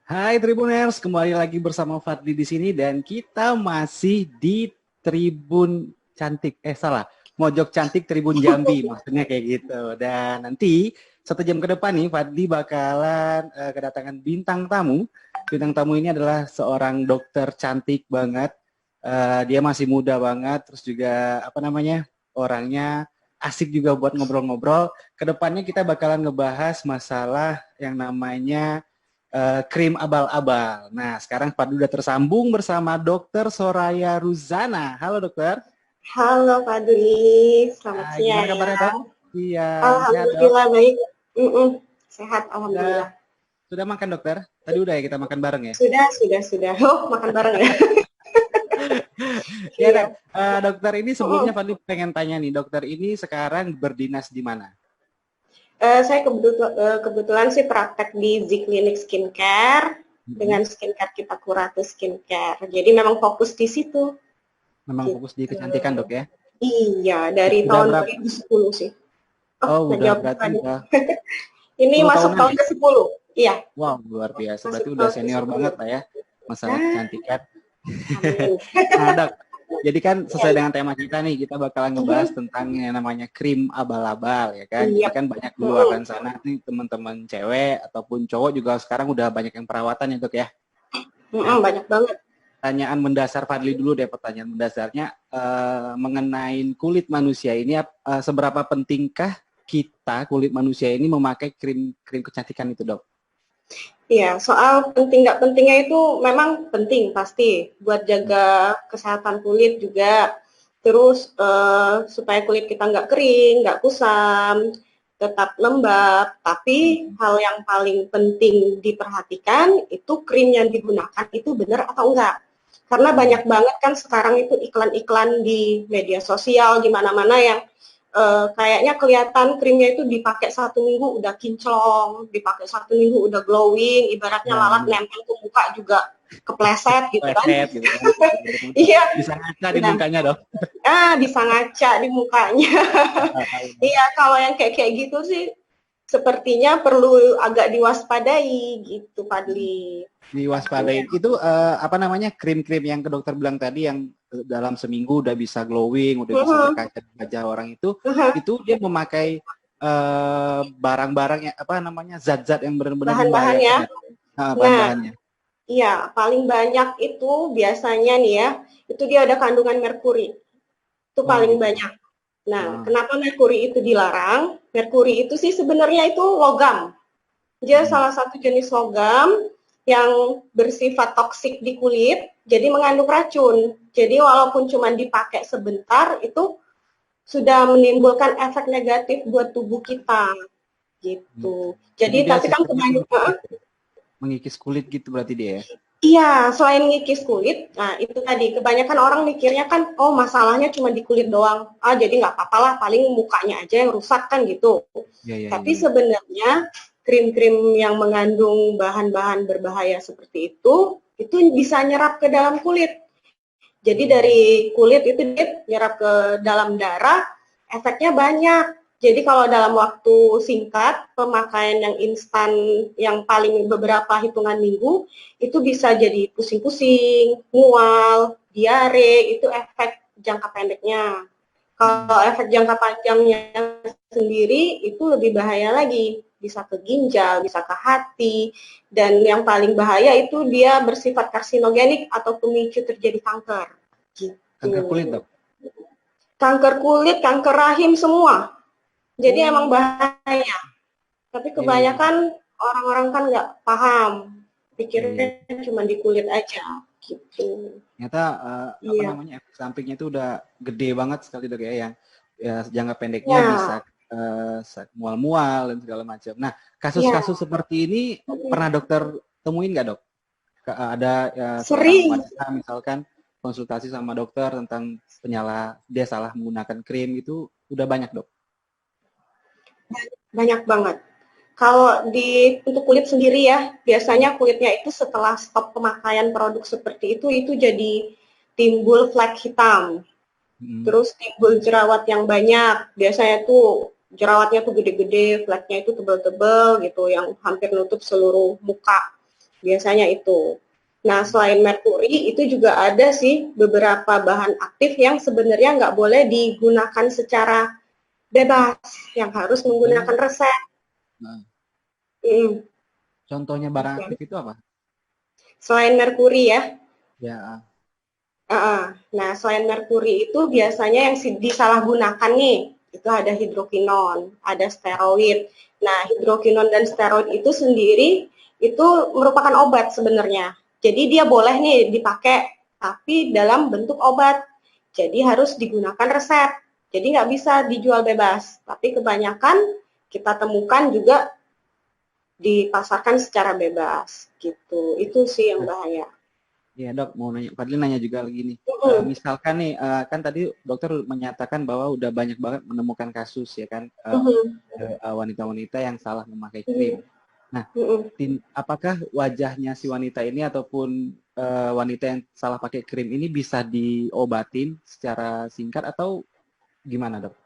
Hai Tribuners, kembali lagi bersama Fadli di sini dan kita masih di Tribun Cantik. Salah, Mojok Cantik Tribun Jambi, maksudnya kayak gitu. Dan nanti 1 jam ke depan nih Fadli bakalan kedatangan bintang tamu. Bintang tamu ini adalah seorang dokter cantik banget. Dia masih muda banget, terus juga orangnya asik juga buat ngobrol-ngobrol. Kedepannya kita bakalan ngebahas masalah yang namanya krim abal-abal. Nah, sekarang Fadli udah tersambung bersama Dokter Soraya Ruzana. Halo dokter. Halo Pak Dwi, selamat Gimana siang ya. kabarnya dok? Iya, sehat dok. Alhamdulillah baik. Sehat, Sudah, Alhamdulillah. sudah makan dokter? Tadi udah ya kita makan bareng ya? Sudah. Oh, makan bareng ya. Ya dok, Iya. dokter ini sebelumnya Mm-mm. Fadli pengen tanya nih, dokter ini sekarang berdinas di mana? Saya kebetulan sih praktek di Z Clinic Skincare Mm-mm. dengan skincare kita Curatus Skincare. Jadi memang fokus di situ. Memang fokus di Gitu. kecantikan dok ya? Iya, dari Udah tahun berapa? 2010 sih. Oh, Oh, nggak udah jawab berarti tadi. udah Ini 10 masuk tahunan tahun ya? ke-10. Iya, Wow, luar biasa. masuk Berarti udah tahun senior banget ke-10. lah ya masalah Nah, kecantikan. amin. Nah, Dok, jadi kan Iya, sesuai iya. dengan tema kita nih, kita bakalan ngebahas tentang yang namanya krim abal-abal, ya kan? Jadi Iya. kan banyak di luar Mm-mm. sana nih teman-teman cewek ataupun cowok juga sekarang udah banyak yang perawatan ya, Dok ya. Nah, Banyak banget. pertanyaan mendasar Fadli dulu deh, pertanyaan mendasarnya mengenai kulit manusia ini, seberapa pentingkah kita kulit manusia ini memakai krim kecantikan itu, Dok? Iya, soal penting nggak pentingnya itu memang penting pasti buat jaga kesehatan kulit juga. Terus supaya kulit kita nggak kering, nggak kusam, tetap lembab. Tapi hal yang paling penting diperhatikan itu krim yang digunakan itu benar atau enggak. Karena Hmm. banyak banget kan sekarang itu iklan-iklan di media sosial di mana-mana yang kayaknya kelihatan krimnya itu dipakai 1 minggu udah kinclong, dipakai 1 minggu udah glowing, ibaratnya Ya, lalat nempel ke muka juga kepleset gitu kan. leset gitu kan. Iya, Bisa ngaca di nah, mukanya, Dok. bisa ngaca di mukanya. Iya, kalau yang kayak gitu sih sepertinya perlu agak diwaspadai gitu, Padli. Diwaspadain Pastinya. itu krim-krim yang ke dokter bilang tadi yang dalam seminggu udah bisa glowing, udah bisa berkaca di wajah orang itu dia memakai barang-barang zat-zat yang benar-benar membahayakan Bahan-bahannya. ya Nah, bahan-bahannya. iya, paling banyak itu biasanya nih ya, itu dia ada kandungan merkuri. Itu Oh paling gitu. banyak. Nah, Ah, kenapa merkuri itu dilarang? Merkuri itu sih sebenarnya itu logam. Dia mm, salah satu jenis logam yang bersifat toksik di kulit, jadi mengandung racun. Jadi walaupun cuma dipakai sebentar, itu sudah menimbulkan efek negatif buat tubuh kita. mm. Gitu. Jadi Jadi dia tapi kan sistemnya kebanyakan mengikis kulit gitu berarti dia ya. iya, selain ngikis kulit, nah itu tadi kebanyakan orang mikirnya kan, oh masalahnya cuma di kulit doang, jadi nggak apa-apa lah, paling mukanya aja yang rusak kan gitu. Iya iya iya. Tapi Iya. sebenarnya krim-krim yang mengandung bahan-bahan berbahaya seperti itu bisa nyerap ke dalam kulit. Jadi Hmm. dari kulit itu dia nyerap ke dalam darah, efeknya banyak. Jadi kalau dalam waktu singkat, pemakaian yang instan yang paling beberapa hitungan minggu, itu bisa jadi pusing-pusing, mual, diare, itu efek jangka pendeknya. Kalau Hmm. efek jangka panjangnya sendiri, itu lebih bahaya lagi. Bisa ke ginjal, bisa ke hati, dan yang paling bahaya itu dia bersifat karsinogenik atau pemicu terjadi kanker. Kanker kulit, Gitu. Dok. Kanker kulit, kanker rahim semua. Jadi emang Oh, bahaya. Tapi iya iya iya. kebanyakan orang-orang kan nggak paham. Iya iya. Pikirnya cuma di kulit aja. Gitu. Ternyata Iya. efek sampingnya itu udah gede banget sekali dok ya yang ya, jangka pendeknya bisa Ya, mual-mual dan segala macam. Nah, kasus-kasus ya. seperti ini pernah dokter temuin nggak dok? Ada seorang Sering. wanita misalkan konsultasi sama dokter tentang dia salah menggunakan krim itu udah banyak dok. Banyak banget. Kalau untuk kulit sendiri ya, biasanya kulitnya itu setelah stop pemakaian produk seperti itu jadi timbul flek hitam. Hmm. Terus timbul jerawat yang banyak. Biasanya tuh jerawatnya tuh gede-gede, fleknya itu tebel-tebel gitu, yang hampir nutup seluruh muka. biasanya itu. Nah, selain merkuri, itu juga ada sih beberapa bahan aktif yang sebenarnya nggak boleh digunakan secara bebas, yang harus menggunakan resep. Nah, Hmm. contohnya barang aktif itu apa? Selain merkuri ya. Ya, Nah, selain merkuri itu biasanya yang disalahgunakan nih, itu ada hidrokinon, ada steroid. Nah, hidrokinon dan steroid itu sendiri itu merupakan obat sebenarnya. Jadi dia boleh nih dipakai, tapi dalam bentuk obat. Jadi harus digunakan resep. Jadi nggak bisa dijual bebas. Tapi kebanyakan kita temukan juga dipasarkan secara bebas gitu. Itu sih yang bahaya. iya dok, mau nanya, Fadli nanya juga lagi nih. Mm-mm. Misalkan nih, kan tadi dokter menyatakan bahwa udah banyak banget menemukan kasus ya kan, Mm-mm. wanita-wanita yang salah memakai krim. Mm-mm. Nah, Mm-mm. apakah wajahnya si wanita ini ataupun wanita yang salah pakai krim ini bisa diobatin secara singkat atau gimana dok?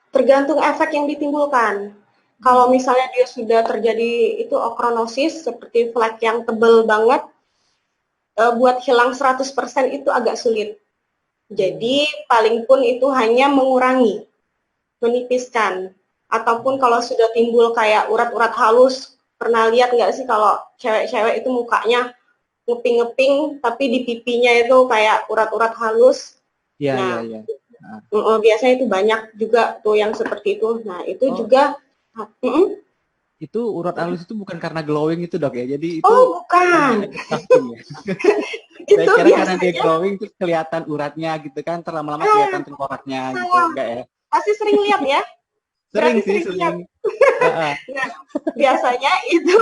Tergantung efek yang ditimbulkan. Kalau misalnya dia sudah terjadi itu okronosis seperti flek yang tebel banget, buat hilang 100% itu agak sulit. Jadi paling pun itu hanya mengurangi, menipiskan. Ataupun kalau sudah timbul kayak urat-urat halus, pernah lihat nggak sih kalau cewek-cewek itu mukanya ngeping-ngeping, tapi di pipinya itu kayak urat-urat halus. Iya, iya, Nah, iya. Nah, biasanya itu banyak juga tuh yang seperti itu. Nah, itu oh, juga itu urat halus itu bukan karena glowing itu dok ya? Jadi itu oh hanya bukan, efek samping ya? Saya itu kira karena dia biasanya glowing terus kelihatan uratnya gitu kan, terlama-lama ah, kelihatan tengkoraknya gitu, salah. enggak ya? Pasti sering lihat ya, Sering berarti sih, sering lihat. sering. Heeh. Nah, biasanya itu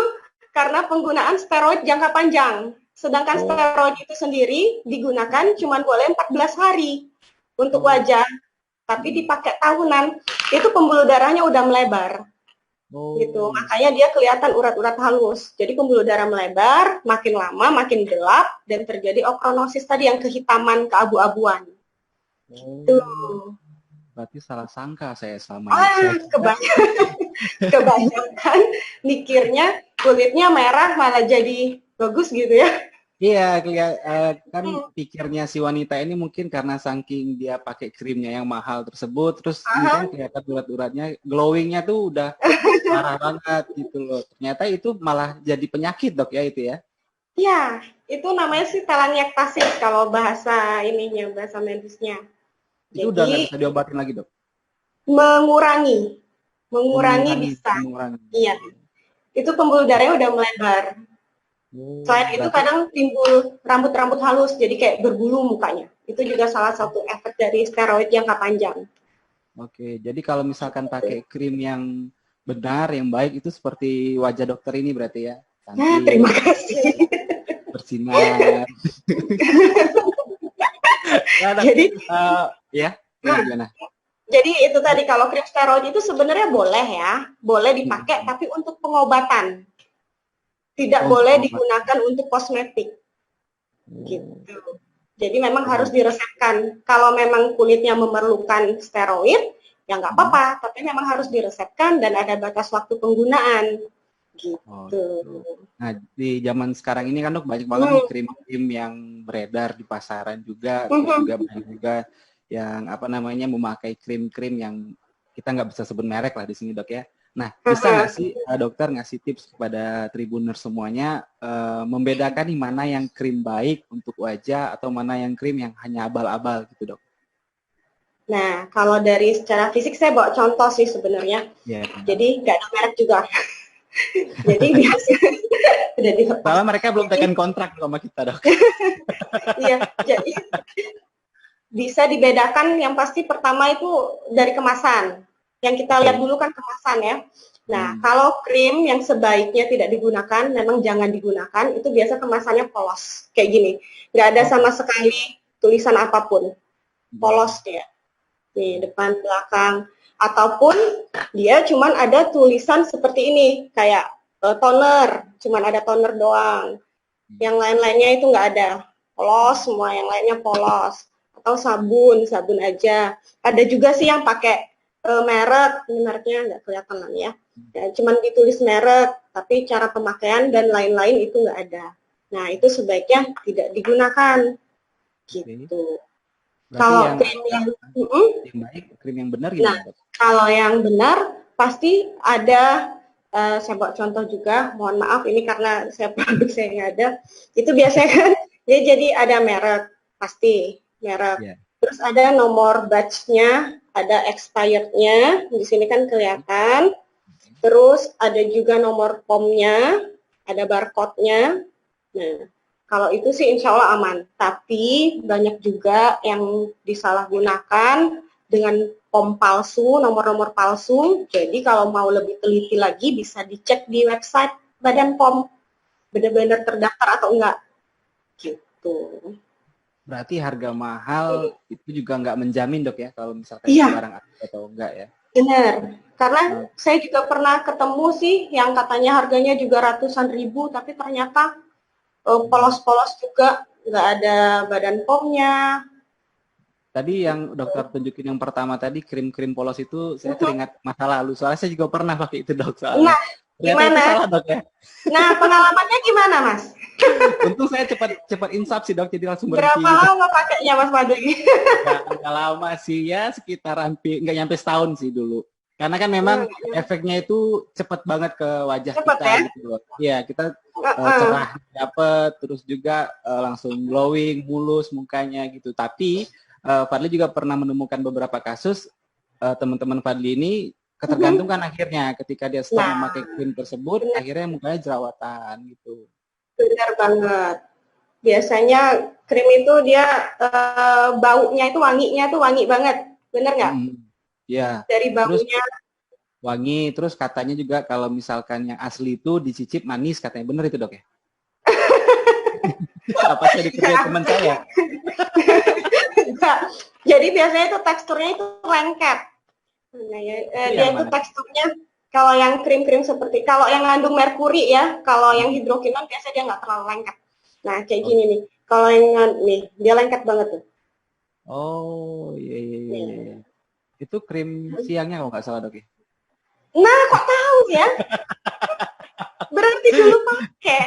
karena penggunaan steroid jangka panjang. Sedangkan Oh, steroid itu sendiri digunakan cuma boleh 14 hari untuk oh, wajah, tapi dipakai tahunan, itu pembuluh darahnya udah melebar. Gitu. oh, iya. Makanya dia kelihatan urat-urat halus. Jadi pembuluh darah melebar, makin lama makin gelap dan terjadi okronosis tadi yang kehitaman, keabu-abuan. Oh, Tuh. berarti salah sangka saya selama ini. Saya kira, Kebanyakan, kebanyakan mikirnya kulitnya merah malah jadi bagus gitu ya. iya, kan pikirnya si wanita ini mungkin karena saking dia pakai krimnya yang mahal tersebut, terus ini kan Aha. kelihatan urat-uratnya, glowingnya tuh udah parah banget gitu loh. Ternyata itu malah jadi penyakit dok ya itu ya. Ya, itu namanya sih telangiektasis kalau bahasa ininya, bahasa medisnya. Itu udah Jadi nggak bisa diobatin lagi dok. mengurangi, Oh, mengurangi mengurangi, bisa. mengurangi. Iya, itu pembuluh darahnya udah melebar. Oh, Selain itu berarti kadang timbul rambut-rambut halus, jadi kayak berbulu mukanya. Itu juga salah satu efek dari steroid jangka panjang. oke. Jadi kalau misalkan pakai krim yang benar, yang baik itu seperti wajah dokter ini berarti ya, Nah, cantik, terima kasih. bersinar. Nah, dok, Jadi, ya, gimana nah, gimana? jadi itu tadi kalau krim steroid itu sebenarnya boleh ya, boleh dipakai, tapi untuk pengobatan, tidak Oh, untuk boleh pengobatan. digunakan untuk kosmetik. Oh, Gitu. Jadi memang harus keren. diresepkan. Kalau memang kulitnya memerlukan steroid, ya nggak Hmm. apa-apa. Tapi memang harus diresepkan dan ada batas waktu penggunaan. Oh, Gitu. gitu. Nah, di zaman sekarang ini kan dok banyak banget nih Hmm. krim-krim yang beredar di pasaran juga, terus Mhm. juga banyak juga yang apa namanya memakai krim-krim yang kita nggak bisa sebut merek lah di sini dok ya. Nah, bisa nggak Aha. sih dokter ngasih tips kepada Tribuners semuanya membedakan nih mana yang krim baik untuk wajah atau mana yang krim yang hanya abal-abal gitu dok? Nah, kalau dari secara fisik saya bawa contoh sih sebenarnya. Ya. Jadi nggak ada merek juga. Jadi biasa udah dilepas. Soalnya mereka belum Jadi tekan kontrak sama kita dok. iya, jadi bisa dibedakan yang pasti pertama itu dari kemasan. Yang kita lihat Oke. dulu kan kemasan ya. Nah, Hmm. kalau krim yang sebaiknya tidak digunakan, memang jangan digunakan, itu biasa kemasannya polos, kayak gini. Nggak ada Oh. sama sekali tulisan apapun, Hmm. polos dia, di depan, belakang. Ataupun dia cuman ada tulisan seperti ini, kayak toner, cuman ada toner doang. Yang lain-lainnya itu nggak ada, polos semua, yang lainnya polos. Atau sabun, sabun aja. Ada juga sih yang pakai merek, ini mereknya nggak kelihatan ya. Ya, cuman ditulis merek, tapi cara pemakaian dan lain-lain itu nggak ada. Nah, itu sebaiknya tidak digunakan. Oke. Gitu. Berarti Kalau yang krim yang, yang baik, krim yang benar nah, gimana, Dok? kalau yang benar pasti ada, saya buat contoh juga, mohon maaf ini karena saya produk saya nggak ada, itu biasanya kan dia jadi ada merek, pasti merek. Ya. Terus ada nomor batch-nya, ada expired-nya, di sini kan kelihatan. Terus ada juga nomor POM-nya, ada barcode-nya. Nah, kalau itu sih insya Allah aman. Tapi banyak juga yang disalahgunakan dengan POM palsu, nomor-nomor palsu. Jadi kalau mau lebih teliti lagi bisa dicek di website Badan POM. Benar-benar terdaftar atau enggak. Gitu. Berarti harga mahal itu juga nggak menjamin, Dok, ya, kalau misalkan itu Iya, barang asli atau enggak ya. benar. Karena Nah, saya juga pernah ketemu sih yang katanya harganya juga ratusan ribu, tapi ternyata polos-polos juga, nggak ada badan POM-nya. tadi yang dokter tunjukin yang pertama tadi krim-krim polos itu saya teringat masa lalu. Soalnya saya juga pernah pakai itu, Dok, soalnya. Nah, Ternyata itu gimana? salah, Dok, ya. Nah, pengalamannya gimana, Mas? Untung saya cepat insaf sih, Dok, jadi langsung Berapa berhenti gitu. lama pakainya, Mas Fadli? Nggak lama sih, ya sekitar hampir nggak nyampe setahun sih dulu. Karena kan memang efeknya itu cepet banget ke wajah Cepet kita ya? gitu loh. Iya, kita Uh-uh. cerah dapet, terus juga langsung glowing, mulus mukanya gitu. Tapi Fadli juga pernah menemukan beberapa kasus teman-teman Fadli ini ketergantungan akhirnya ketika dia stop Nah, memakai krim tersebut, benar, akhirnya mukanya jerawatan gitu. benar banget. Biasanya krim itu dia baunya itu wanginya tuh wangi banget. Bener nggak? Mm-mm. Ya, Dari terus baunya. wangi, terus katanya juga kalau misalkan yang asli itu dicicip manis, katanya bener itu, Dok, ya? Apa saya dikerjain teman saya? Jadi biasanya itu teksturnya itu lengket. Nah, ya, Itu dia yang itu mana? teksturnya kalau yang krim-krim seperti kalau yang ngandung merkuri ya, kalau yang Mm-mm. hidrokinon biasanya dia nggak terlalu lengket. Nah, kayak Oh, gini nih. Kalau yang nih, dia lengket banget tuh. oh, iya, iya, iya, iya, Nih. iya. Itu krim siangnya kalau nggak salah, Dok, ya? Nah, kok tahu ya? Berarti dulu pakai.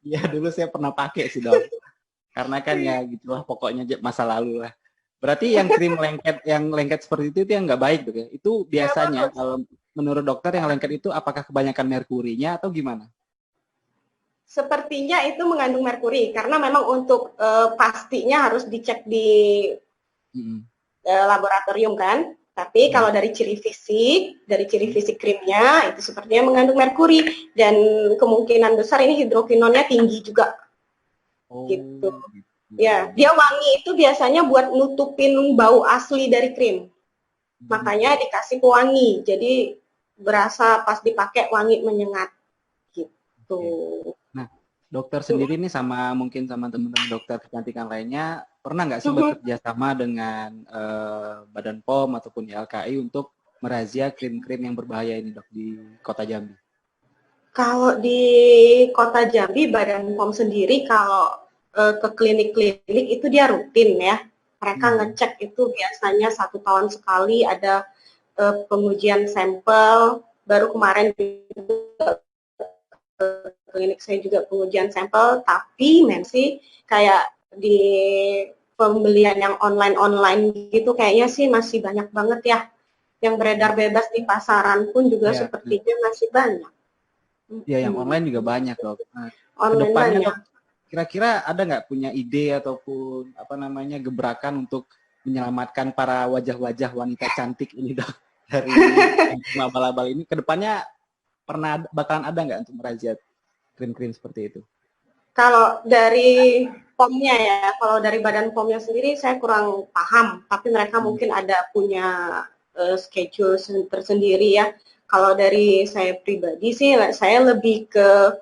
Iya, dulu saya pernah pakai sih, Dok. Karena kan ya gitulah pokoknya masa lalu lah. Berarti yang krim lengket, yang lengket seperti itu yang nggak baik, Dok, ya? Itu Nggak biasanya bagus. kalau menurut dokter yang lengket itu apakah kebanyakan merkurinya atau gimana? Sepertinya itu mengandung merkuri karena memang untuk pastinya harus dicek di Mm-mm. laboratorium kan. Tapi kalau Mm-mm. dari ciri fisik krimnya itu sepertinya mengandung merkuri dan kemungkinan besar ini hidrokinonnya tinggi juga gitu. Oh, gitu. Ya, dia wangi itu biasanya buat nutupin bau asli dari krim. Mm-mm. Makanya dikasih pewangi. Jadi berasa pas dipakai wangi menyengat gitu. Oke. Nah, dokter sendiri nih sama mungkin sama teman-teman dokter kecantikan lainnya pernah nggak sih bekerja sama dengan Badan POM ataupun YLKI untuk merazia krim-krim yang berbahaya ini, Dok, di Kota Jambi? Kalau di Kota Jambi, Badan POM sendiri kalau ke klinik-klinik itu dia rutin ya. Mereka Hmm. ngecek itu biasanya 1 tahun sekali ada pengujian sampel. Baru kemarin klinik saya juga pengujian sampel, tapi sih kayak di pembelian yang online-online gitu kayaknya sih masih banyak banget ya. Yang beredar bebas di pasaran pun juga Ya, sepertinya masih banyak. ya yang online juga banyak, Dok. Nah, Online kedepannya, banyak. Dok, kira-kira ada nggak punya ide ataupun apa namanya gebrakan untuk menyelamatkan para wajah-wajah wanita cantik ini, Dok, dari abal-abal ini? Kedepannya bakalan ada nggak untuk merazia krim-krim seperti itu? Kalau dari POM-nya ya, kalau dari Badan POM-nya sendiri saya kurang paham, tapi mereka Hmm. mungkin ada punya schedule tersendiri ya. Kalau dari saya pribadi sih, saya lebih ke